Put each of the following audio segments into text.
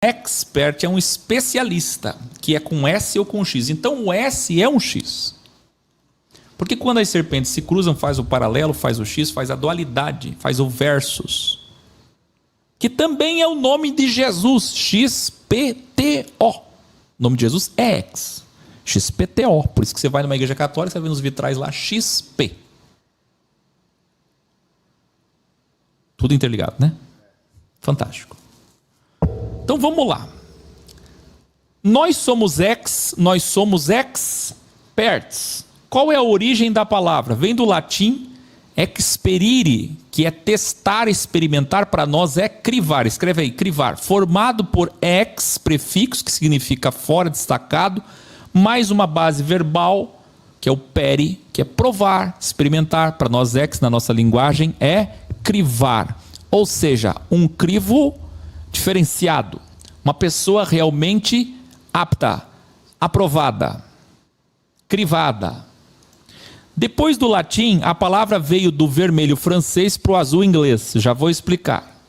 expert é um especialista, que é com S ou com X. Então o S é um X. Porque quando as serpentes se cruzam, faz o paralelo, faz o X, faz a dualidade, faz o versus. Que também é o nome de Jesus, XPTO. O nome de Jesus é X. XPTO. Por isso que você vai numa igreja católica, você vai ver nos vitrais lá, XP. Tudo interligado, né? Fantástico. Então vamos lá. Nós somos experts. Qual é a origem da palavra? Vem do latim experire, que é testar, experimentar. Para nós é crivar. Escreve aí, crivar. Formado por ex, prefixo, que significa fora, destacado, mais uma base verbal, que é o peri, que é provar, experimentar. Para nós na nossa linguagem, é crivar. Ou seja, um crivo diferenciado. Uma pessoa realmente apta, aprovada, crivada. Depois do latim, a palavra veio do vermelho francês para o azul inglês. Já vou explicar.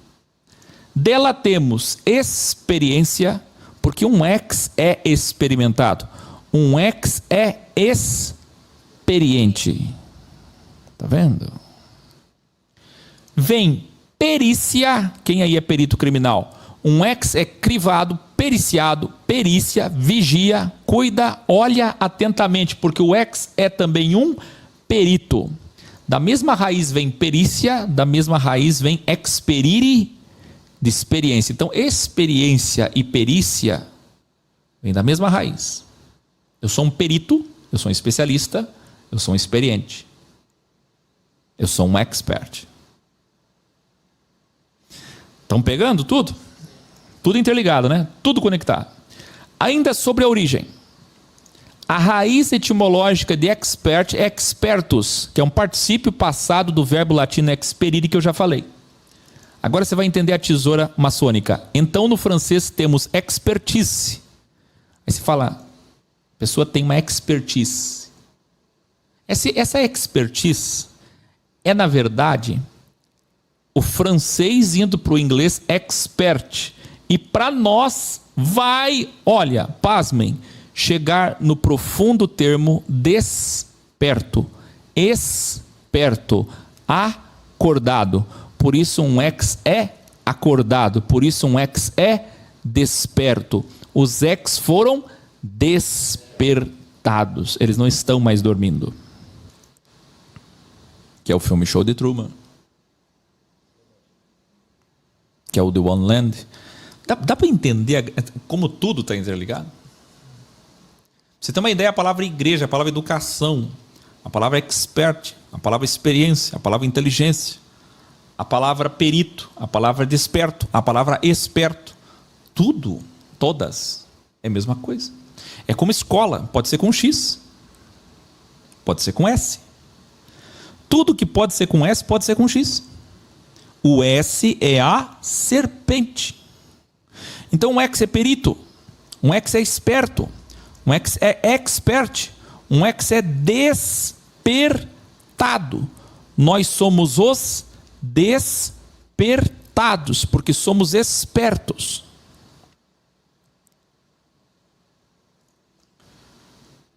Dela temos experiência, porque um ex é experimentado. Um ex é experiente. Tá vendo? Vem perícia. Quem aí é perito criminal? Um ex é crivado, periciado, perícia, vigia, cuida, olha atentamente, porque o ex é também um perito. Da mesma raiz vem perícia, da mesma raiz vem experire, de experiência. Então, experiência e perícia vem da mesma raiz. Eu sou um perito, eu sou um especialista, eu sou um experiente. Eu sou um expert. Estão pegando tudo? Tudo interligado, né? Tudo conectado. Ainda sobre a origem. A raiz etimológica de expert é expertus, que é um particípio passado do verbo latino experire, que eu já falei. Agora você vai entender a tesoura maçônica. Então, no francês, temos expertise. Aí você fala, a pessoa tem uma expertise. Essa expertise é, na verdade, o francês indo para o inglês expert. E para nós vai, olha, pasmem, chegar no profundo termo desperto, esperto, acordado. Por isso um ex é acordado, por isso um ex é desperto. Os ex foram despertados, eles não estão mais dormindo. Que é o filme Show de Truman. Que é o The One Land. Dá para entender como tudo está interligado? Você tem uma ideia, a palavra igreja, a palavra educação, a palavra expert, a palavra experiência, a palavra inteligência, a palavra perito, a palavra desperto, a palavra esperto. Tudo, todas, é a mesma coisa. É como escola, pode ser com X, pode ser com S. Tudo que pode ser com S, pode ser com X. O S é a serpente. Então um ex é perito, um ex é esperto, um ex é expert, um ex é despertado. Nós somos os despertados, porque somos espertos.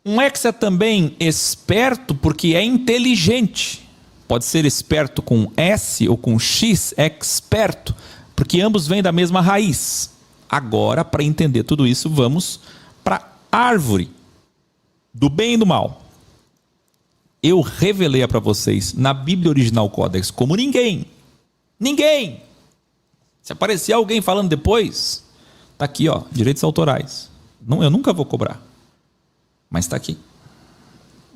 Um ex é também esperto porque é inteligente. Pode ser esperto com S ou com X, experto, porque ambos vêm da mesma raiz. Agora, para entender tudo isso, vamos para a árvore do bem e do mal. Eu revelei para vocês na Bíblia Original Codex como ninguém. Se aparecer alguém falando depois, está aqui, ó, direitos autorais. Não, eu nunca vou cobrar, mas está aqui.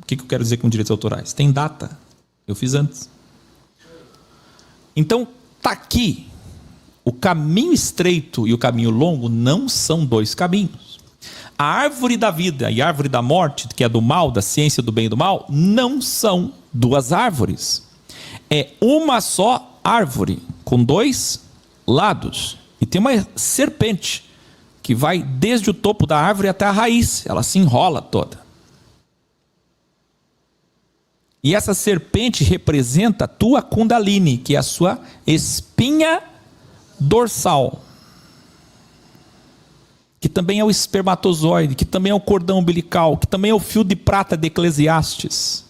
O que eu quero dizer com direitos autorais? Tem data. Eu fiz antes. Então, está aqui. O caminho estreito e o caminho longo não são dois caminhos. A árvore da vida e a árvore da morte, que é do mal, da ciência do bem e do mal, não são duas árvores. É uma só árvore, com dois lados. E tem uma serpente que vai desde o topo da árvore até a raiz. Ela se enrola toda. E essa serpente representa a tua Kundalini, que é a sua espinha dorsal. também é o espermatozoide, que também é o cordão umbilical, que também é o fio de prata de Eclesiastes,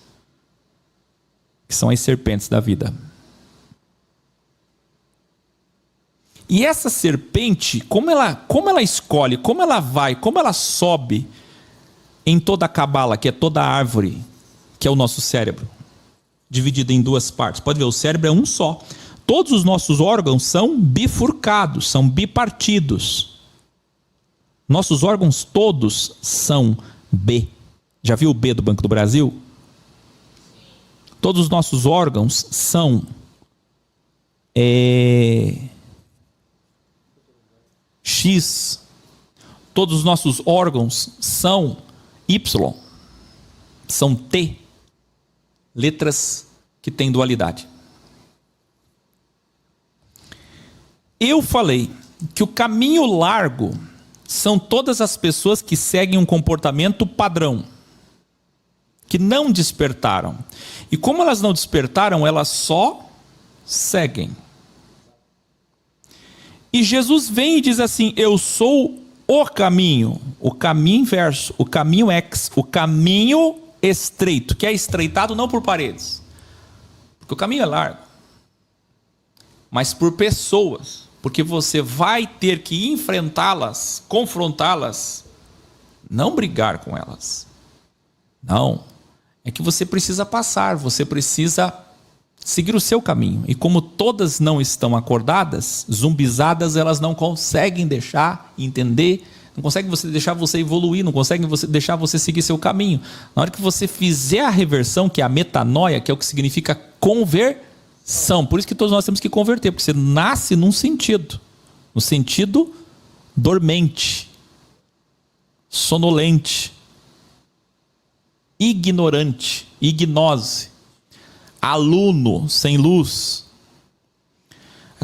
que são as serpentes da vida. E essa serpente, como ela escolhe, como ela vai, como ela sobe em toda a cabala, que é toda a árvore, que é o nosso cérebro, dividido em duas partes. Pode ver, o cérebro é um só. Todos os nossos órgãos são bifurcados, são bipartidos. Nossos órgãos todos são B. Já viu o B do Banco do Brasil? Todos os nossos órgãos são X. Todos os nossos órgãos são Y. São T. Letras que têm dualidade. Eu falei que o caminho largo são todas as pessoas que seguem um comportamento padrão, que não despertaram. E como elas não despertaram, elas só seguem. E Jesus vem e diz assim: eu sou o caminho inverso, o caminho X, o caminho estreito, que é estreitado não por paredes, porque o caminho é largo, mas por pessoas, porque você vai ter que enfrentá-las, confrontá-las, não brigar com elas. Não, é que você precisa passar, você precisa seguir o seu caminho. E como todas não estão acordadas, zumbizadas, elas não conseguem deixar entender, não conseguem deixar você evoluir, não conseguem deixar você seguir seu caminho. Na hora que você fizer a reversão, que é a metanoia, que é o que significa conversão, por isso que todos nós temos que converter, porque você nasce num sentido, no sentido dormente, sonolente, ignorante, ignose, aluno sem luz.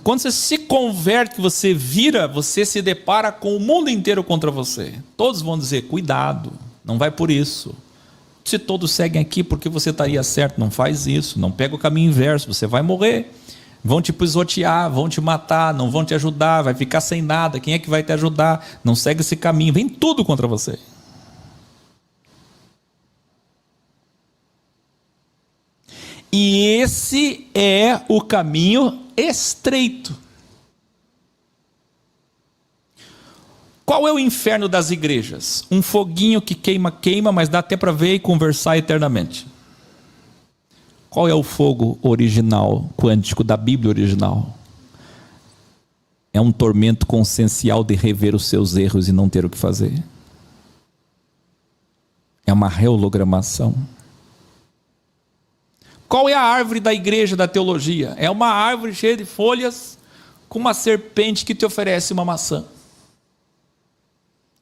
Quando você se converte, você vira, você se depara com o mundo inteiro contra você. Todos vão dizer: cuidado, não vai por isso. Se todos seguem aqui, porque você estaria certo? Não faz isso, não pega o caminho inverso, você vai morrer. Vão te pisotear, vão te matar, não vão te ajudar, vai ficar sem nada. Quem é que vai te ajudar? Não segue esse caminho, vem tudo contra você. E esse é o caminho estreito. Qual é o inferno das igrejas? Um foguinho que queima, mas dá até para ver e conversar eternamente. Qual é o fogo original, quântico, da Bíblia original? É um tormento consciencial de rever os seus erros e não ter o que fazer. É uma reologramação. Qual é a árvore da igreja, da teologia? É uma árvore cheia de folhas, com uma serpente que te oferece uma maçã.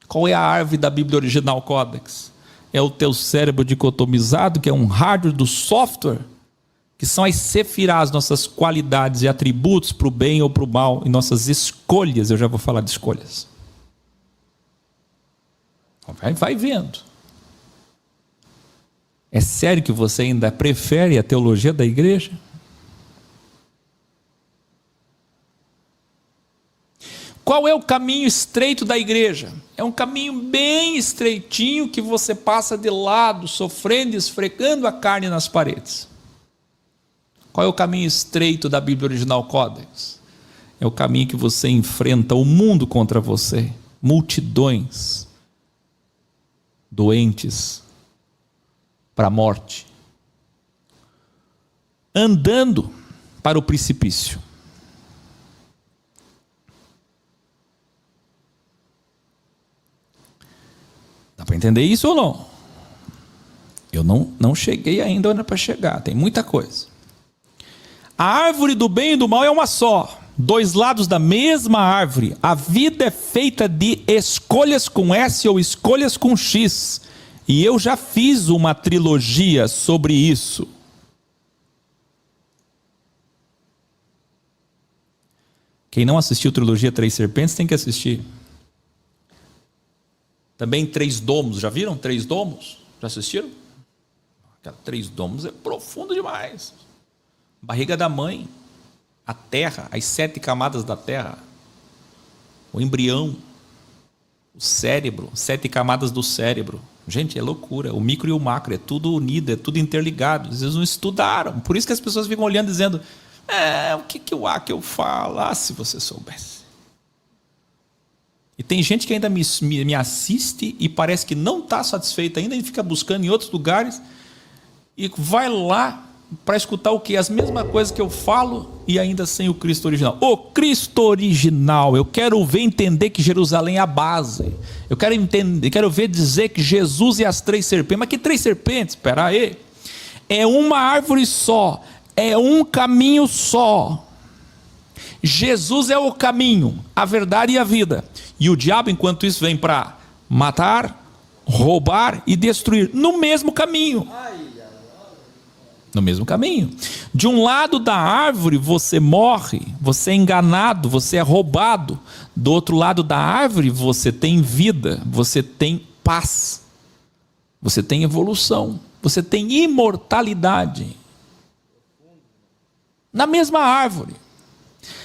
Qual é a árvore da Bíblia original, Codex? É o teu cérebro dicotomizado, que é um hardware do software, que são as sefirás, nossas qualidades e atributos para o bem ou para o mal, e nossas escolhas. Eu já vou falar de escolhas. Vai vendo. É sério que você ainda prefere a teologia da igreja? Qual é o caminho estreito da igreja? É um caminho bem estreitinho que você passa de lado, sofrendo e esfregando a carne nas paredes. Qual é o caminho estreito da Bíblia original Codex? É o caminho que você enfrenta o mundo contra você, multidões, doentes, para a morte, andando para o precipício. Dá para entender isso ou não? Eu não cheguei ainda onde é para chegar, tem muita coisa. A árvore do bem e do mal é uma só, dois lados da mesma árvore. A vida é feita de escolhas com S ou escolhas com X. E eu já fiz uma trilogia sobre isso. Quem não assistiu a trilogia Três Serpentes tem que assistir. Também Três Domos, já viram? Três Domos? Já assistiram? Aquela Três Domos é profundo demais. Barriga da mãe, a terra, as 7 camadas da terra, o embrião, O cérebro, 7 camadas do cérebro. Gente, é loucura. O micro e o macro, é tudo unido, é tudo interligado. Eles não estudaram. Por isso que as pessoas ficam olhando e dizendo, o que há que eu falo? Ah, se você soubesse. E tem gente que ainda me assiste e parece que não está satisfeita ainda e fica buscando em outros lugares e vai lá para escutar o quê? As mesmas coisas que eu falo e ainda sem o Cristo original. O Cristo original, eu quero ver entender que Jerusalém é a base. Eu quero ver dizer que Jesus e as 3 serpentes. Mas que 3 serpentes? Espera aí. É uma árvore só, é um caminho só. Jesus é o caminho, a verdade e a vida. E o diabo, enquanto isso, vem para matar, roubar e destruir no mesmo caminho. No mesmo caminho. De um lado da árvore você morre, você é enganado, você é roubado. Do outro lado da árvore você tem vida, você tem paz, você tem evolução, você tem imortalidade. Na mesma árvore.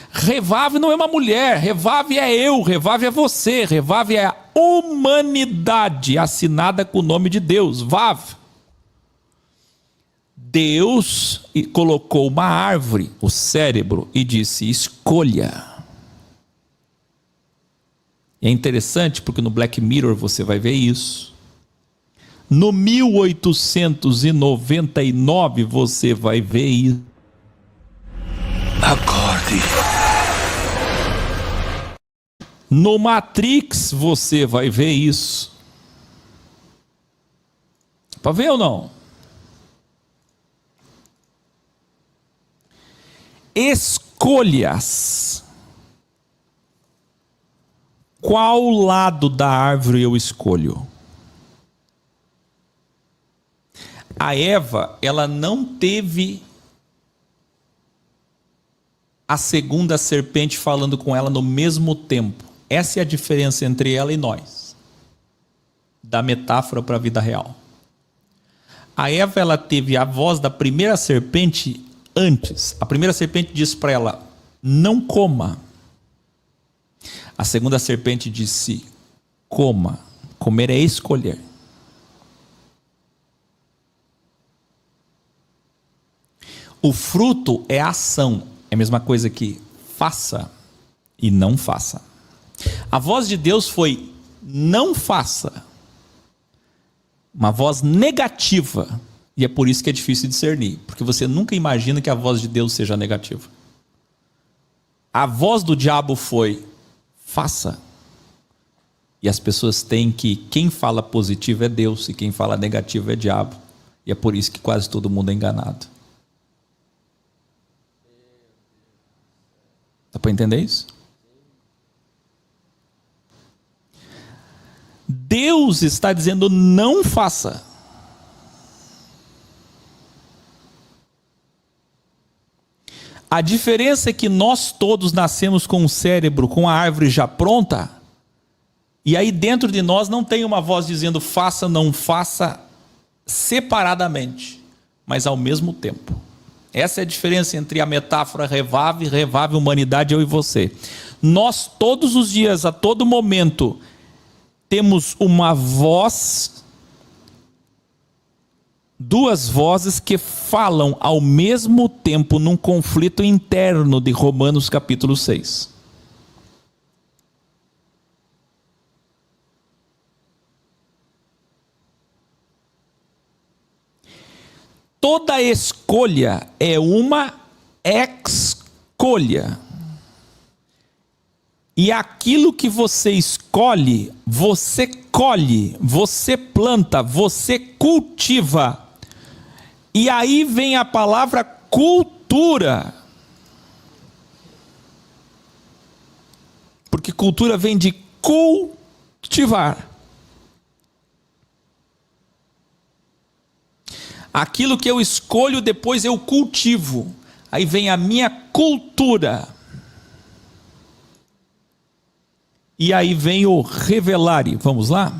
Revave não é uma mulher, Revave é eu, Revave é você, Revave é a humanidade assinada com o nome de Deus, Vav. Deus colocou uma árvore, o cérebro, e disse, escolha. E é interessante porque no Black Mirror você vai ver isso. No 1899 você vai ver isso. Acorde. No Matrix você vai ver isso. Para ver ou não? Escolhas. Qual lado da árvore eu escolho? A Eva, ela não teve a segunda serpente falando com ela no mesmo tempo. Essa é a diferença entre ela e nós. Da metáfora para a vida real. A Eva, ela teve a voz da primeira serpente antes. A primeira serpente disse para ela, não coma. A segunda serpente disse, coma. Comer é escolher. O fruto é ação. É a mesma coisa que faça e não faça. A voz de Deus foi, não faça. Uma voz negativa. E é por isso que é difícil discernir, porque você nunca imagina que a voz de Deus seja negativa. A voz do diabo foi, faça. E as pessoas têm que, quem fala positivo é Deus, e quem fala negativo é diabo. E é por isso que quase todo mundo é enganado. Dá para entender isso? Deus está dizendo, não faça. A diferença é que nós todos nascemos com um cérebro, com a árvore já pronta, e aí dentro de nós não tem uma voz dizendo faça, não faça, separadamente, mas ao mesmo tempo. Essa é a diferença entre a metáfora Revave, humanidade, eu e você. Nós todos os dias, a todo momento, temos uma voz, duas vozes que falam ao mesmo tempo num conflito interno de Romanos capítulo 6. Toda escolha é uma escolha. E aquilo que você escolhe, você colhe, você planta, você cultiva. E aí vem a palavra cultura. Porque cultura vem de cultivar. Aquilo que eu escolho, depois eu cultivo. Aí vem a minha cultura. E aí vem o revelare. Vamos lá?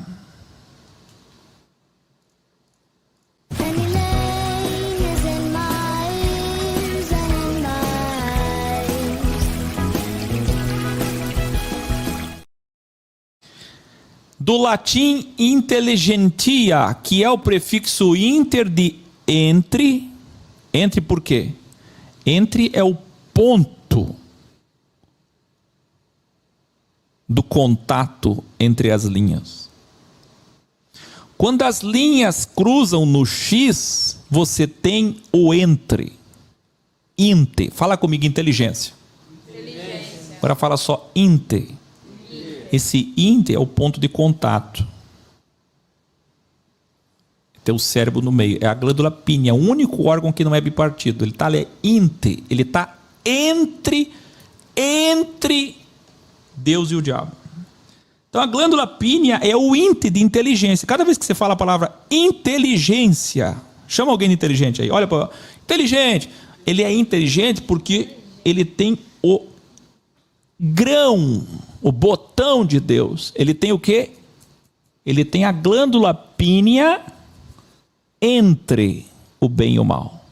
do latim intelligentia, que é o prefixo inter de entre. Entre por quê? Entre é o ponto do contato entre as linhas. Quando as linhas cruzam no X, você tem o entre. Inte. Fala comigo, inteligência. Agora fala só inte. Esse inte é o ponto de contato. Tem o cérebro no meio. É a glândula pínea, o único órgão que não é bipartido. Ele está ali, inte. Ele está entre Deus e o diabo. Então a glândula pínea é o inte de inteligência. Cada vez que você fala a palavra inteligência, chama alguém de inteligente aí. Olha para inteligente. Ele é inteligente porque ele tem o grão, o botão de Deus. Ele tem o quê? Ele tem a glândula pínea entre o bem e o mal.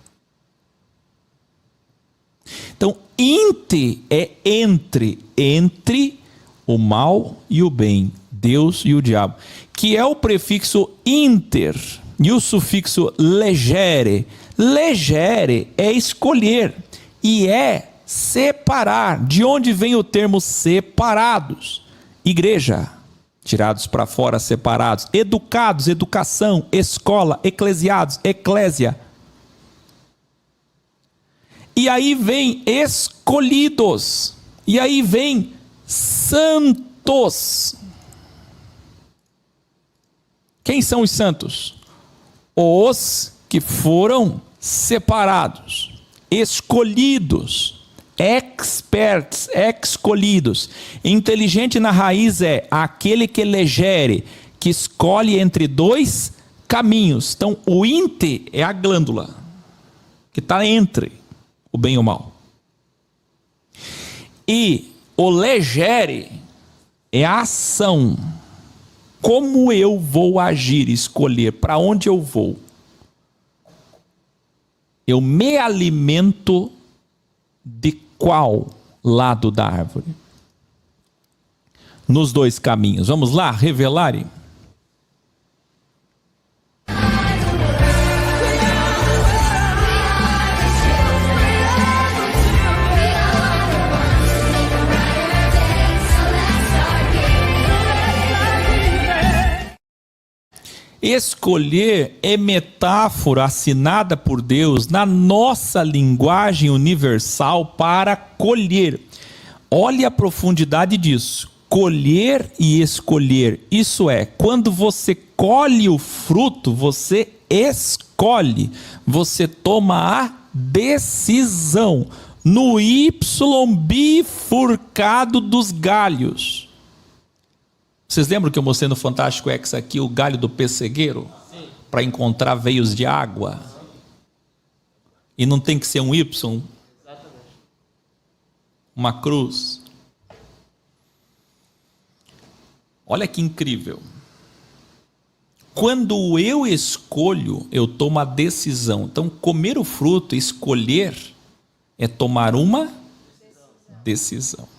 Então, inte é entre o mal e o bem, Deus e o diabo, que é o prefixo inter e o sufixo legere. Legere é escolher e é separar. De onde vem o termo separados? Igreja, tirados para fora, separados. Educados, educação. Escola, eclesiados, eclésia. E aí vem escolhidos. E aí vem santos. Quem são os santos? Os que foram separados, escolhidos, experts, escolhidos. Inteligente na raiz é aquele que legere, que escolhe entre dois caminhos. Então, o inte é a glândula que está entre o bem e o mal. E o legere é a ação. Como eu vou agir, escolher para onde eu vou. Eu me alimento de qual lado da árvore? Nos dois caminhos. Vamos lá, revelarem. Escolher é metáfora assinada por Deus na nossa linguagem universal para colher. Olhe a profundidade disso. Colher e escolher. Isso é, quando você colhe o fruto, você escolhe. Você toma a decisão. No Y bifurcado dos galhos. Vocês lembram que eu mostrei no Fantástico X aqui o galho do pessegueiro? Para encontrar veios de água. E não tem que ser um Y? Uma cruz. Olha que incrível. Quando eu escolho, eu tomo a decisão. Então, comer o fruto, escolher, é tomar uma decisão.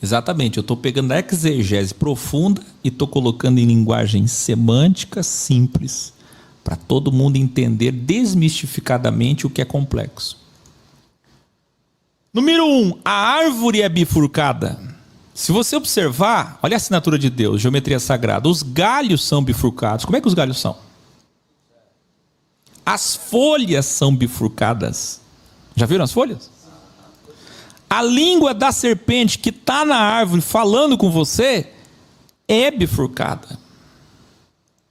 Exatamente, eu estou pegando a exegese profunda e estou colocando em linguagem semântica simples, para todo mundo entender desmistificadamente o que é complexo. Número 1, a árvore é bifurcada. Se você observar, olha a assinatura de Deus, geometria sagrada, os galhos são bifurcados. Como é que os galhos são? As folhas são bifurcadas. Já viram as folhas? A língua da serpente que está na árvore falando com você é bifurcada.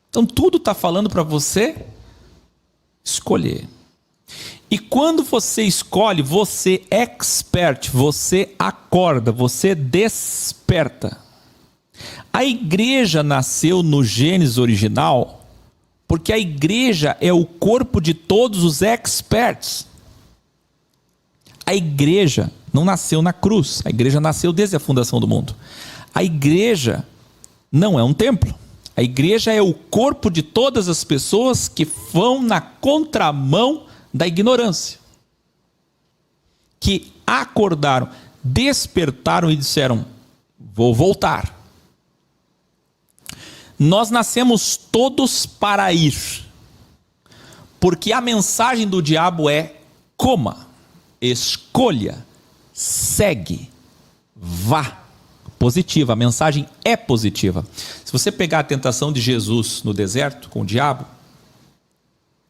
Então tudo está falando para você escolher. E quando você escolhe, você expert, você acorda, você desperta. A igreja nasceu no Gênesis original, porque a igreja é o corpo de todos os experts. A igreja não nasceu na cruz, a igreja nasceu desde a fundação do mundo. A igreja não é um templo. A igreja é o corpo de todas as pessoas que vão na contramão da ignorância. Que acordaram, despertaram e disseram: Vou voltar. Nós nascemos todos para ir. Porque a mensagem do diabo é: coma, escolha, segue, vá. Positiva, a mensagem é positiva. Se você pegar a tentação de Jesus no deserto com o diabo,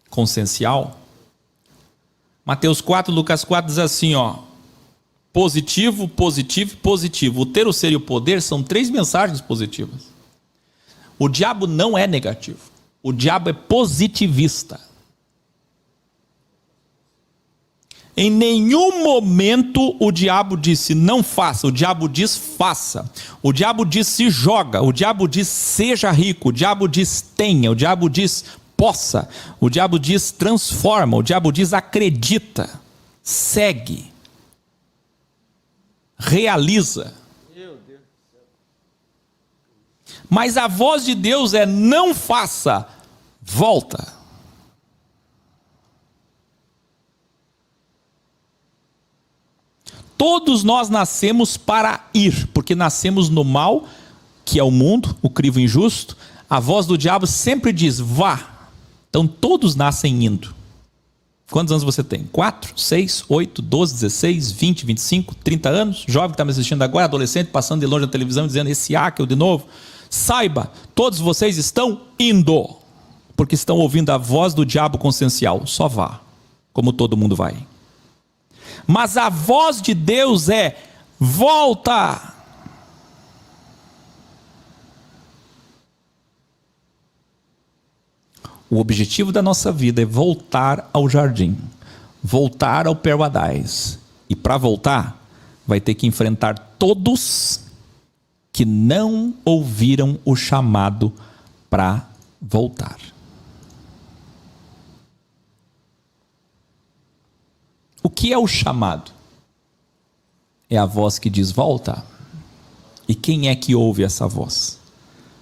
consciencial, Mateus 4, Lucas 4 diz assim, positivo, positivo, positivo. O ter, o ser e o poder são 3 mensagens positivas. O diabo não é negativo. O diabo é positivista. Em nenhum momento o diabo disse não faça. O diabo diz faça. O diabo diz se joga. O diabo diz seja rico. O diabo diz tenha. O diabo diz possa. O diabo diz transforma. O diabo diz acredita. Segue. Realiza. Mas a voz de Deus é não faça. Volta. Todos nós nascemos para ir, porque nascemos no mal, que é o mundo, o crivo injusto. A voz do diabo sempre diz, vá. Então todos nascem indo. Quantos anos você tem? 4, 6, 8, 12, 16, 20, 25, 30 anos? Jovem que está me assistindo agora, adolescente, passando de longe na televisão, dizendo esse Áquil de novo. Saiba, todos vocês estão indo, porque estão ouvindo a voz do diabo consciencial. Só vá, como todo mundo vai. Mas a voz de Deus é, volta. O objetivo da nossa vida é voltar ao jardim, voltar ao paradise. E para voltar, vai ter que enfrentar todos que não ouviram o chamado para voltar. O que é o chamado? É a voz que diz volta. E quem é que ouve essa voz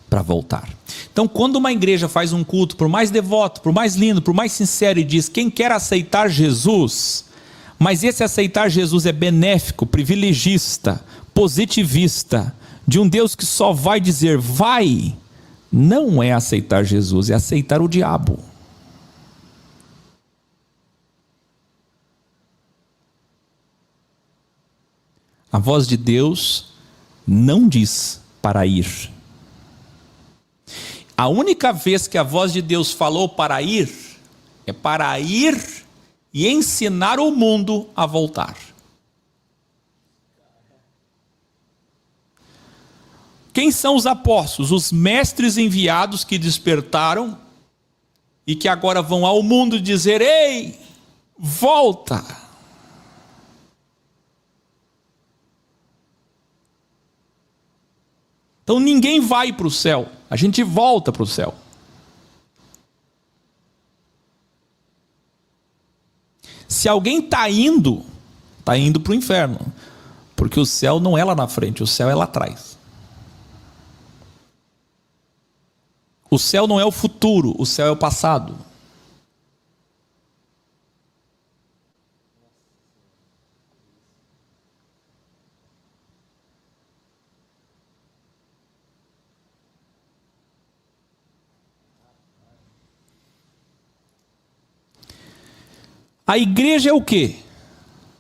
para voltar? Então, quando uma igreja faz um culto, por mais devoto, por mais lindo, por mais sincero, e diz quem quer aceitar Jesus, mas esse aceitar Jesus é benéfico, privilegista, positivista, de um Deus que só vai dizer vai, não é aceitar Jesus, é aceitar o diabo. A voz de Deus não diz para ir. A única vez que a voz de Deus falou para ir, é para ir e ensinar o mundo a voltar. Quem são os apóstolos? Os mestres enviados que despertaram e que agora vão ao mundo dizer, ei, volta. Então ninguém vai para o céu, a gente volta para o céu. Se alguém está indo para o inferno, porque o céu não é lá na frente, o céu é lá atrás. O céu não é o futuro, o céu é o passado. A igreja é o quê?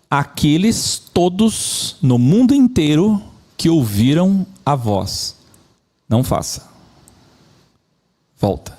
Aqueles todos no mundo inteiro que ouviram a voz. Não faça. Volta.